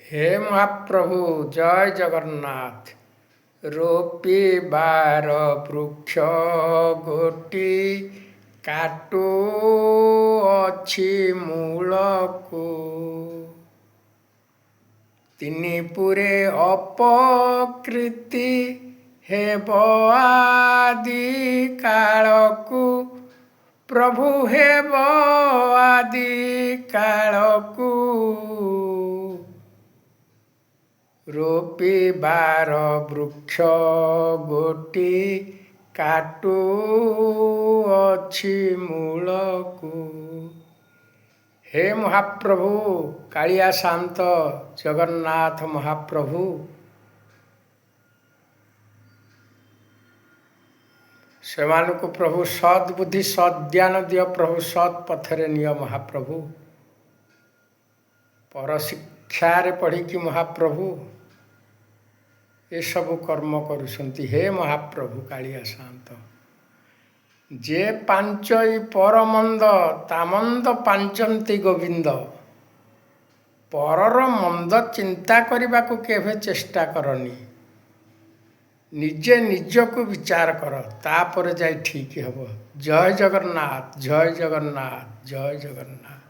हे महाप्रभु जय जगन्नाथ। रोपिबार वृक्ष गोटी काटू अछि मूलकू तिनिपुरे अपकृति हेब आदि कालकू प्रभु हेब आदि कालकू रोपिबार वृक्ष गोटी काटू अछि मूलकू। हे महाप्रभु कालिया शांत जगन्नाथ महाप्रभु सेମାନଙ୍କୁ प्रभु सद्बुद्धि सद्ज्ञान दियो प्रभु सत् पथरे नियो महाप्रभु। पर शिक्षारे पढ़िकी महाप्रभु ये सब कर्म करुछंती। हे महाप्रभु कालिया शांत जे पांचई परमंद तामंद पांचंती गोविंद परर मंद चिंता करने को केवे चेष्टा करनी निजे निजको विचार कर तापर जाय ठीक हब। जय जगन्नाथ जय जगन्नाथ जय जगन्नाथ।